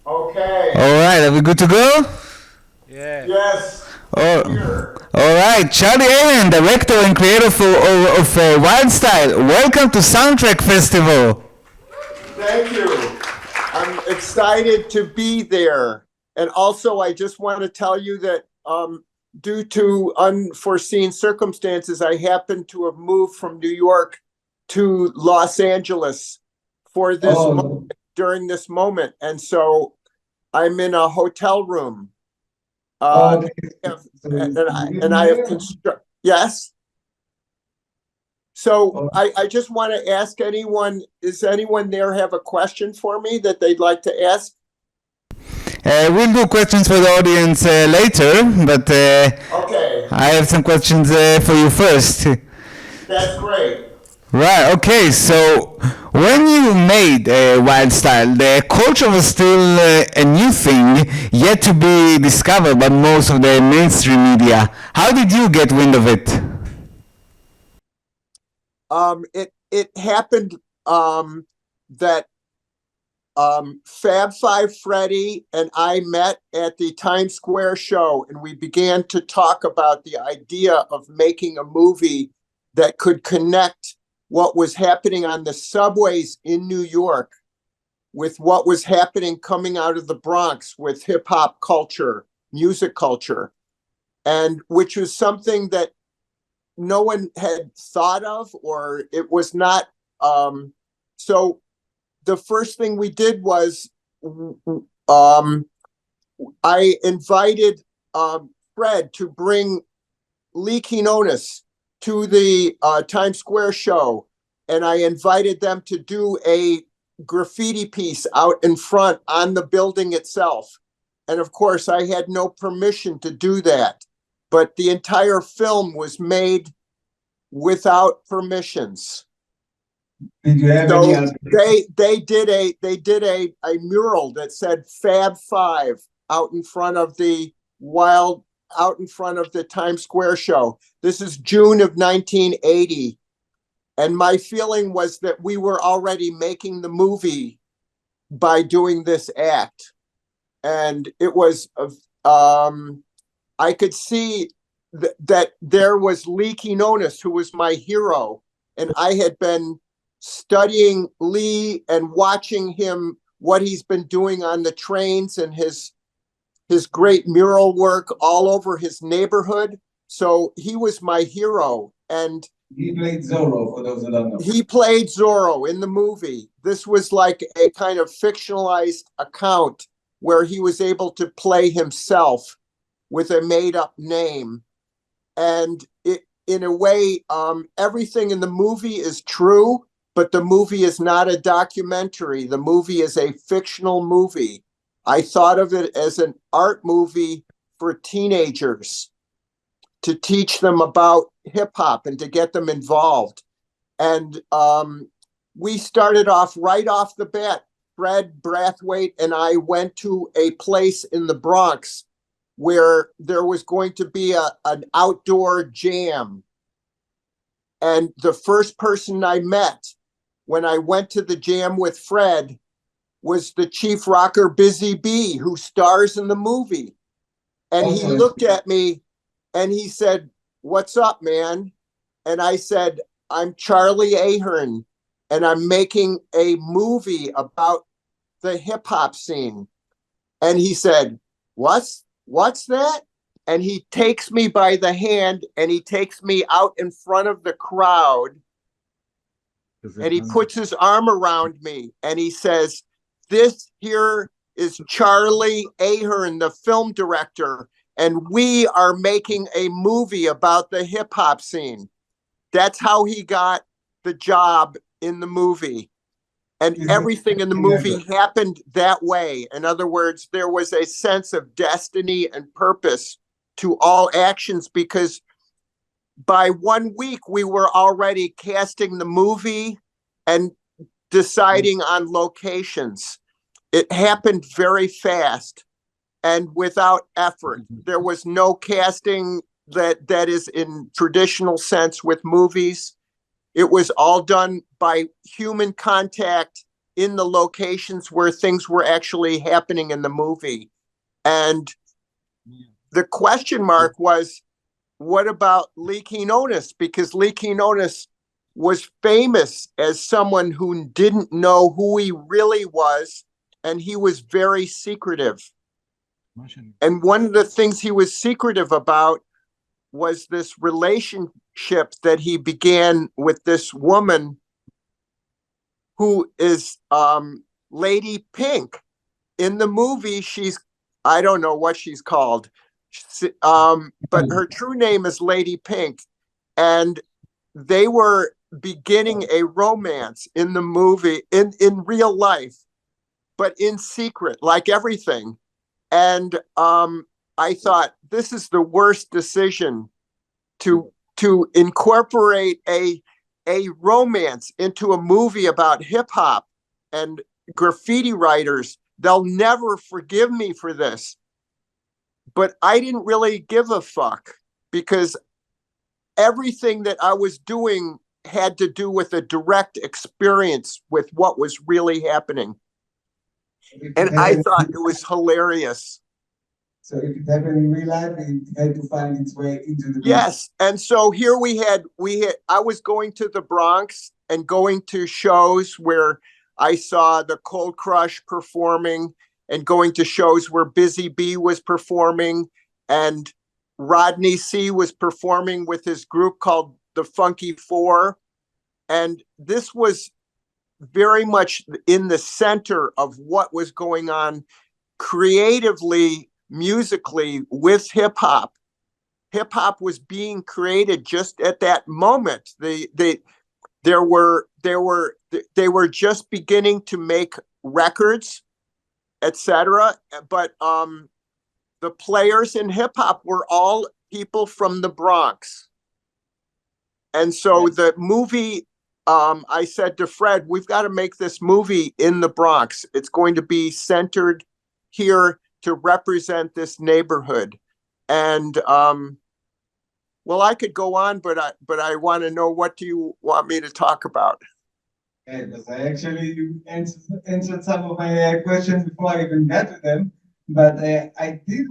Okay. All right, are we good to go? Yeah. Yes. Oh, Here. all right. Charlie Ahearn, director and creator of Wild Style. Welcome to Soundtrack Festival. Thank you. I'm excited to be there. And also, I just want to tell you that due to unforeseen circumstances, I happen to have moved from New York to Los Angeles for this during this moment. And so I'm in a hotel room. Uh, and I have yes. So I just want to ask anyone, does anyone there have a question for me that they'd like to ask? We'll do questions for the audience later, but Okay, I have some questions for you first. that's great. Right, okay, so when you made Wild Style, the culture was still a new thing, yet to be discovered by most of the mainstream media. How did you get wind of it? It happened that Fab Five Freddy and I met at the Times Square show, and we began to talk about the idea of making a movie that could connect what was happening on the subways in New York with what was happening coming out of the Bronx with hip hop culture, music culture, and which was something that no one had thought of, or it was not. So the first thing we did was I invited Fred to bring Lee Quinones to the Times Square show, and I invited them to do a graffiti piece out in front on the building itself. And of course, I had no permission to do that, but the entire film was made without permissions. Did you have any So other? they did a mural that said Fab Five out in front of the wild out in front of the Times Square show. This is June of 1980. And my feeling was that we were already making the movie by doing this act. And it was, I could see that there was Lee Quinones, who was my hero. And I had been studying Lee and watching him, what he's been doing on the trains and his great mural work all over his neighborhood. So he was my hero. And He played Zorro, for those that don't know. he played Zorro in the movie. This was like a kind of fictionalized account where he was able to play himself with a made up name. And it, in a way, everything in the movie is true, but the movie is not a documentary. The movie is a fictional movie. I thought of it as an art movie for teenagers to teach them about hip hop and to get them involved. And we started off right off the bat. Fred Brathwaite and I went to a place in the Bronx where there was going to be an outdoor jam. And the first person I met when I went to the jam with Fred was the chief rocker Busy Bee, who stars in the movie. And he looked at me and he said, "What's up, man?" And I said, "I'm Charlie Ahearn, and I'm making a movie about the hip hop scene." And he said, What's that? And he takes me by the hand and he takes me out in front of the crowd and he puts his arm around me and he says, "This here is Charlie Ahearn, the film director, and we are making a movie about the hip hop scene." That's how he got the job in the movie. And everything in the movie happened that way. In other words, there was a sense of destiny and purpose to all actions because by 1 week we were already casting the movie and deciding on locations. It happened very fast and without effort. There was no casting that is in traditional sense with movies. It was all done by human contact in the locations where things were actually happening in the movie. And the question mark was, what about Lee Quinones? Because Lee Quinones was famous as someone who didn't know who he really was, and he was very secretive. And one of the things he was secretive about was this relationship that he began with this woman who is Lady Pink. In the movie, I don't know what she's called, but her true name is Lady Pink. And they were beginning a romance in the movie, in real life, but in secret, like everything. And I thought, this is the worst decision to incorporate a romance into a movie about hip hop and graffiti writers. They'll never forgive me for this. But I didn't really give a fuck, because everything that I was doing had to do with a direct experience with what was really happening. And I thought it was hilarious. So if it happened in real life, it had to find its way into the Yes. And so here we had, I was going to the Bronx and going to shows where I saw the Cold Crush performing, and going to shows where Busy Bee was performing, and Rodney C was performing with his group called the Funky Four. And this was very much in the center of what was going on creatively, musically, with hip hop. Hip hop was being created just at that moment. They were just beginning to make records, etc. But the players in hip hop were all people from the Bronx. And so the movie, I said to Fred, we've got to make this movie in the Bronx. It's going to be centered here to represent this neighborhood. And well, I could go on, but I want to know, what do you want me to talk about? Because I actually answered some of my questions before I even got to them. But I do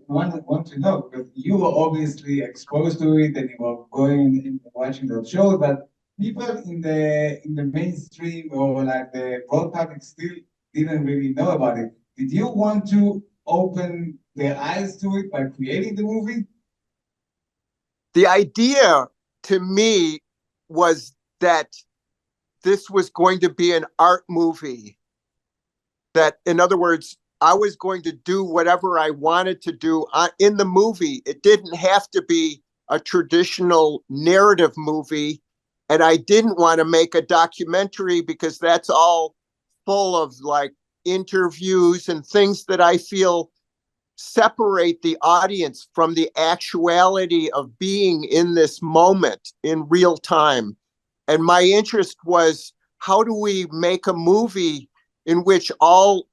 want to know, because you were obviously exposed to it and you were going and watching those shows, but people in the mainstream, or like the broad public, still didn't really know about it. Did you want to open their eyes to it by creating the movie? The idea to me was that this was going to be an art movie. That, in other words, I was going to do whatever I wanted to do in the movie. It didn't have to be a traditional narrative movie. And I didn't want to make a documentary, because that's all full of like interviews and things that I feel separate the audience from the actuality of being in this moment in real time. And my interest was, how do we make a movie in which all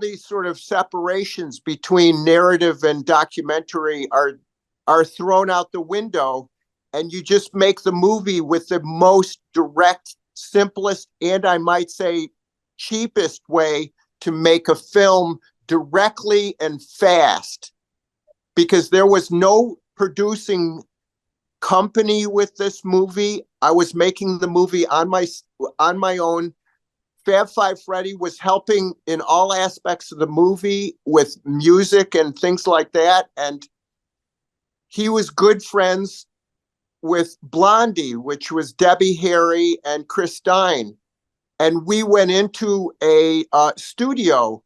these sort of separations between narrative and documentary are thrown out the window, and you just make the movie with the most direct, simplest, and I might say cheapest way to make a film directly and fast, because there was no producing company with this movie. I was making the movie on my own. Fab Five Freddy was helping in all aspects of the movie with music and things like that. And he was good friends with Blondie, which was Debbie Harry and Chris Stein. And we went into a studio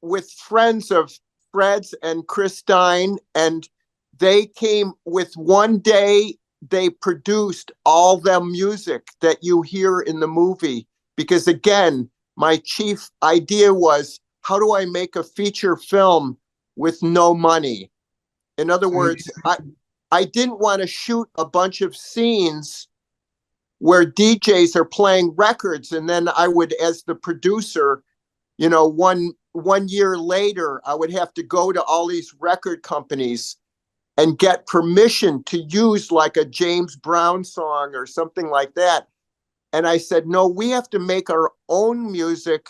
with friends of Fred's and Chris Stein, and they came with one day, they produced all the music that you hear in the movie. Because again, my chief idea was, how do I make a feature film with no money? In other words, I didn't want to shoot a bunch of scenes where DJs are playing records, and then I would, as the producer, one year later, I would have to go to all these record companies and get permission to use like a James Brown song or something like that. And I said, no, we have to make our own music.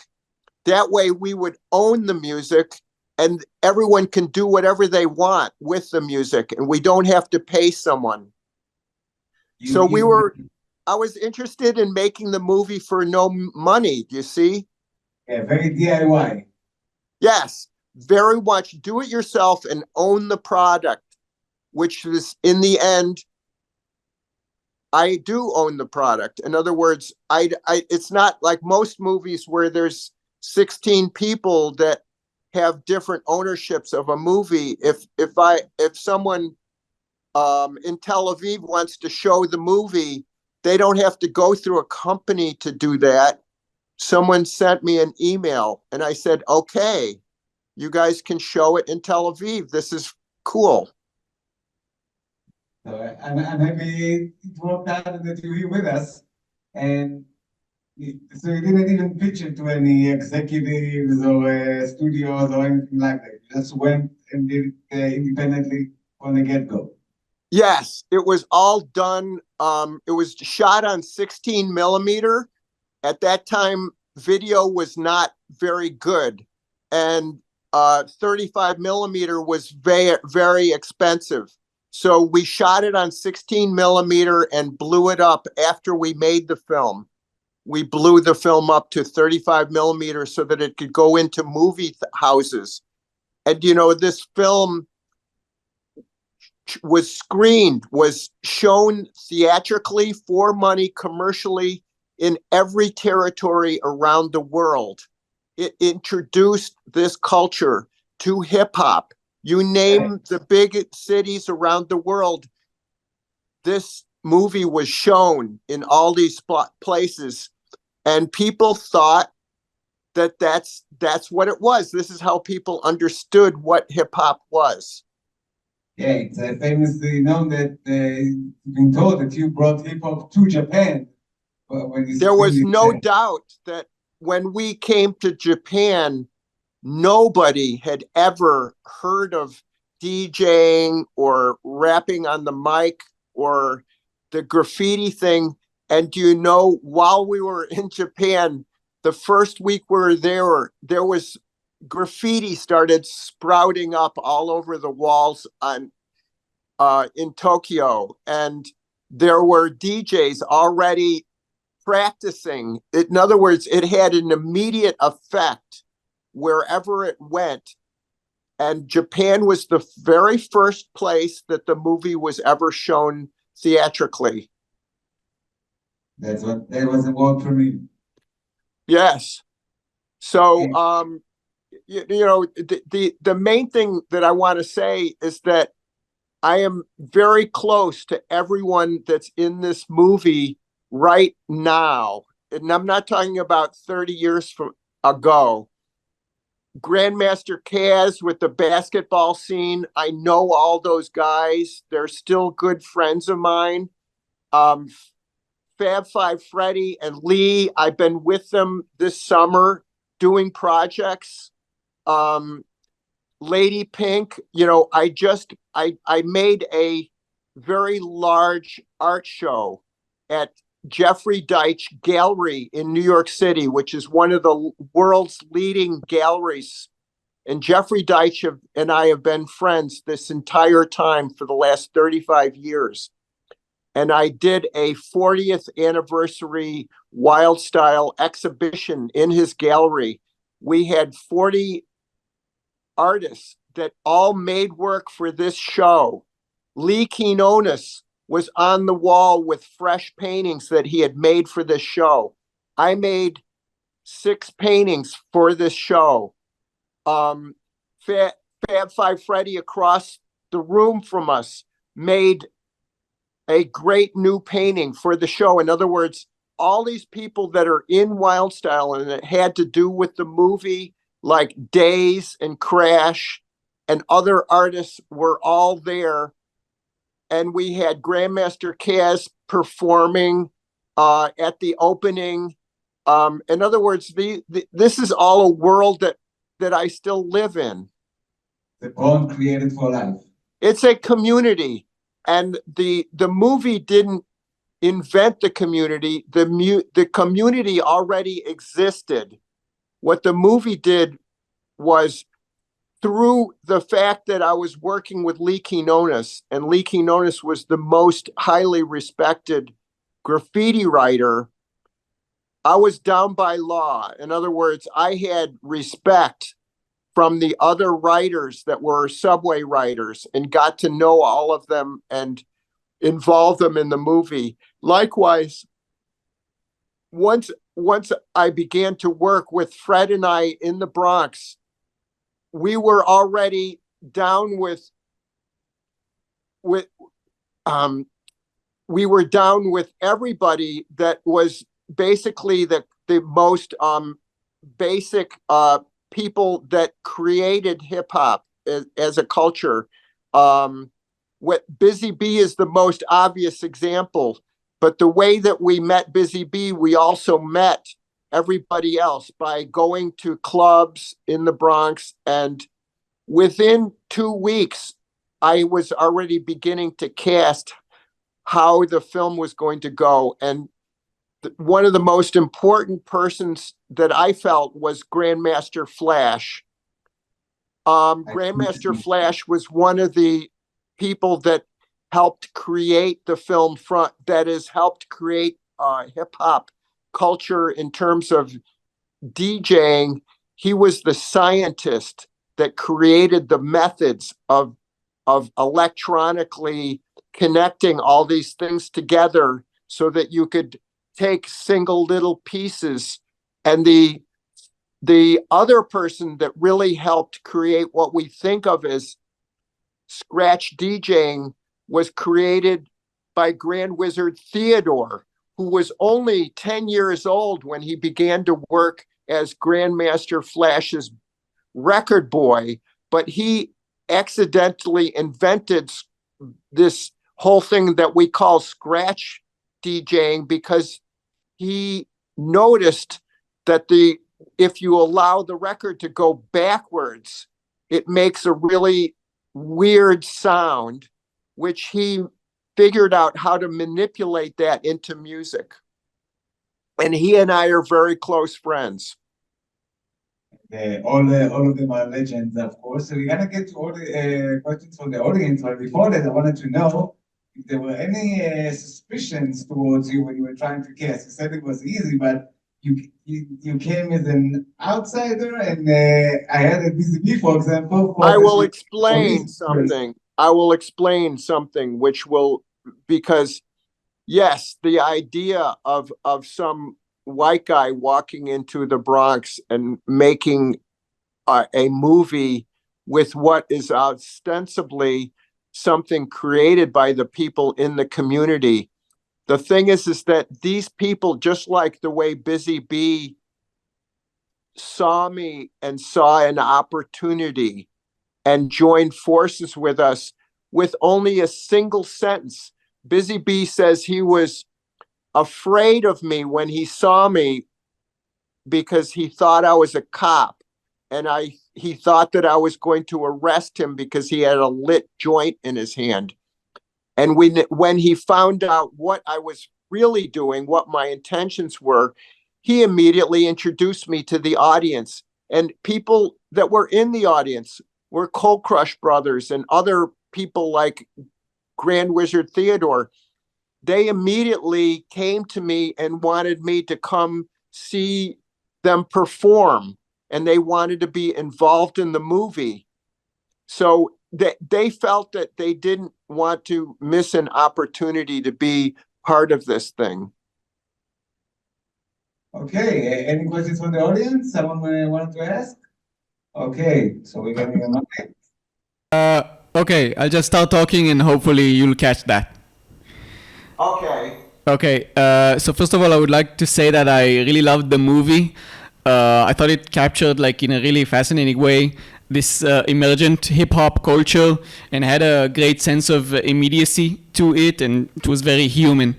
That way we would own the music and everyone can do whatever they want with the music and we don't have to pay someone. So I was interested in making the movie for no money, do you see? Yeah, very DIY. Yes, very much do it yourself and own the product, which is in the end, I do own the product. In other words, it's not like most movies where there's 16 people that have different ownerships of a movie. If someone in Tel Aviv wants to show the movie, they don't have to go through a company to do that. Someone sent me an email and I said, okay, you guys can show it in Tel Aviv. This is cool. So I'm happy it worked out that you're here with us. And so you didn't even pitch it to any executives or studios or anything like that. You just went and did it independently from the get-go. Yes, it was all done. It was shot on 16 millimeter. At that time, video was not very good. And 35 millimeter was very, very expensive. So we shot it on 16 millimeter and blew it up after we made the film. We blew the film up to 35 millimeter so that it could go into movie houses. And, you know, this film was screened, was shown theatrically for money, commercially in every territory around the world. It introduced this culture to hip hop. You name the big cities around the world, this movie was shown in all these places, and people thought that that's what it was. This is how people understood what hip hop was. Yeah, it's famously known that you've been told that you brought hip hop to Japan. There was no doubt that when we came to Japan, nobody had ever heard of DJing or rapping on the mic or the graffiti thing. And you know, while we were in Japan, the first week we were there was graffiti started sprouting up all over the walls in Tokyo. And there were DJs already practicing. In other words, it had an immediate effect wherever it went. And Japan was the very first place that the movie was ever shown theatrically. That was a world premiere. Yes. So, you know, the main thing that I want to say is that I am very close to everyone that's in this movie right now. And I'm not talking about 30 years ago. Grandmaster Kaz with the basketball scene. I know all those guys. They're still good friends of mine. Fab Five Freddy and Lee, I've been with them this summer doing projects. Lady Pink, you know, I made a very large art show at Jeffrey Deitch Gallery in New York City, which is one of the world's leading galleries. And Jeffrey Deitch and I have been friends this entire time for the last 35 years. And I did a 40th anniversary Wild Style exhibition in his gallery. We had 40 artists that all made work for this show. Lee Quinones was on the wall with fresh paintings that he had made for this show. I made 6 paintings for this show. Fab Five Freddy across the room from us made a great new painting for the show. In other words, all these people that are in Wild Style and it had to do with the movie, like Days and Crash and other artists were all there. And we had Grandmaster Kaz performing at the opening. In other words, this is all a world that I still live in. The bond created for life. It's a community. And the movie didn't invent the community. The community already existed. What the movie did was, through the fact that I was working with Lee Quinones, and Lee Quinones was the most highly respected graffiti writer, I was down by law. In other words, I had respect from the other writers that were subway writers and got to know all of them and involve them in the movie. Likewise, once I began to work with Fred and I in the Bronx, we were already down with we were down with everybody that was basically the most basic people that created hip hop as a culture. What Busy Bee is the most obvious example, but the way that we met Busy Bee, we also met everybody else by going to clubs in the Bronx. And within 2 weeks, I was already beginning to cast how the film was going to go. And one of the most important persons that I felt was Grandmaster Flash. Grandmaster Flash was one of the people that helped create the film front, that has helped create hip hop culture in terms of DJing. He was the scientist that created the methods of electronically connecting all these things together so that you could take single little pieces. And the other person that really helped create what we think of as scratch DJing was created by Grand Wizard Theodore, who was only 10 years old when he began to work as Grandmaster Flash's record boy, but he accidentally invented this whole thing that we call scratch DJing because he noticed that if you allow the record to go backwards, it makes a really weird sound, which he figured out how to manipulate that into music. And he and I are very close friends. All of them are legends, of course. So we're gonna get to all the questions from the audience. But before that, I wanted to know if there were any suspicions towards you when you were trying to cast. You said it was easy, but you came as an outsider, and I had a BCB, for example. I will explain something. I will explain something which will, because yes, the idea of some white guy walking into the Bronx and making a movie with what is ostensibly something created by the people in the community. The thing is that these people, just like the way Busy Bee saw me and saw an opportunity and joined forces with us with only a single sentence. Busy Bee says he was afraid of me when he saw me because he thought I was a cop, and he thought that I was going to arrest him because he had a lit joint in his hand. And when he found out what I was really doing, what my intentions were, he immediately introduced me to the audience. And people that were in the audience were Cold Crush Brothers and other people like Grand Wizard Theodore. They immediately came to me and wanted me to come see them perform, and they wanted to be involved in the movie. So they felt that they didn't want to miss an opportunity to be part of this thing. Okay, any questions from the audience? Someone wanted to ask? Okay, so we're getting a mic. Okay, I'll just start talking and hopefully you'll catch that. Okay, so first of all, I would like to say that I really loved the movie. I thought it captured, like, in a really fascinating way, this emergent hip-hop culture and had a great sense of immediacy to it, and it was very human.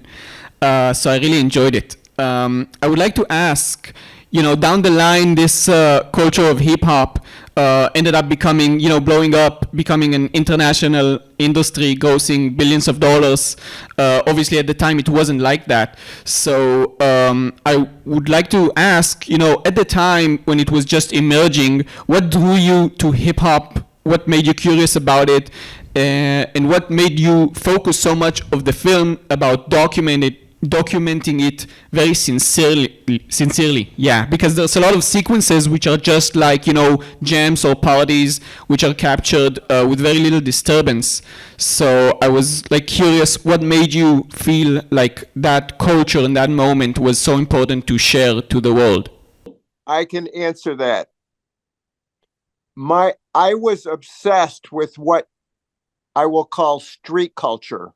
So I really enjoyed it. I would like to ask, down the line, this culture of hip hop ended up becoming, blowing up, becoming an international industry, grossing billions of dollars. Obviously, at the time, it wasn't like that. So I would like to ask, at the time when it was just emerging, what drew you to hip hop? What made you curious about it? And what made you focus so much of the film about documenting it very sincerely? Yeah, because there's a lot of sequences which are just like, jams or parties which are captured with very little disturbance. So I was like curious, what made you feel like that culture and that moment was so important to share to the world? I can answer that. I was obsessed with what I will call street culture.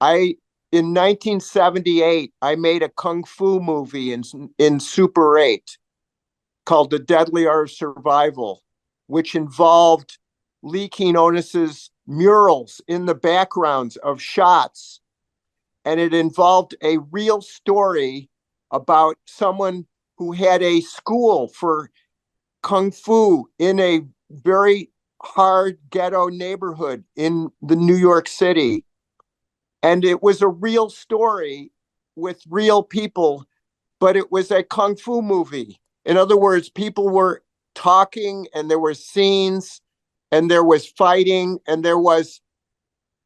In 1978, I made a kung fu movie in Super 8 called The Deadly Art of Survival, which involved Lee Quinones's murals in the backgrounds of shots. And it involved a real story about someone who had a school for kung fu in a very hard ghetto neighborhood in the New York City. And it was a real story with real people, but it was a kung fu movie. In other words, people were talking and there were scenes and there was fighting and there was,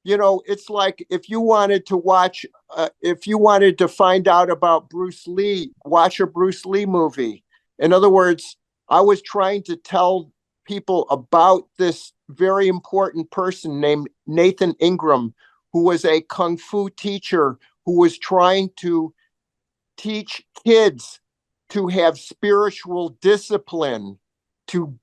it's like if you wanted to find out about Bruce Lee, watch a Bruce Lee movie. In other words, I was trying to tell people about this very important person named Nathan Ingram, who was a kung fu teacher who was trying to teach kids to have spiritual discipline, to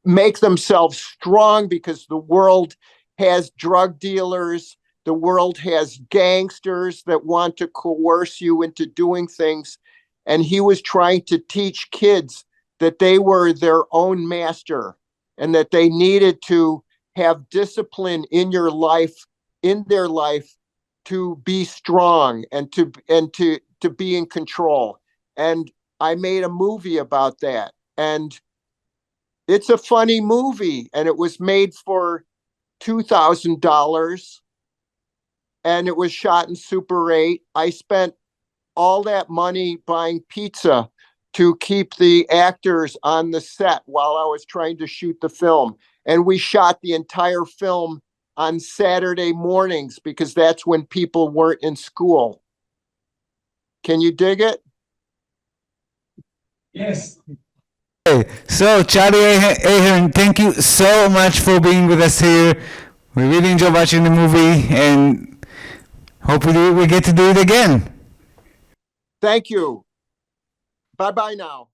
make themselves strong, because the world has drug dealers, the world has gangsters that want to coerce you into doing things. And he was trying to teach kids that they were their own master and that they needed to have discipline in their life to be strong and to be in control. And I made a movie about that. And it's a funny movie, and it was made for $2,000 and it was shot in Super 8. I spent all that money buying pizza to keep the actors on the set while I was trying to shoot the film. And we shot the entire film on Saturday mornings because that's when people weren't in school. Can you dig it? Yes. So, Charlie Ahearn, thank you so much for being with us here. We really enjoyed watching the movie and hopefully we get to do it again. Thank you. Bye-bye now.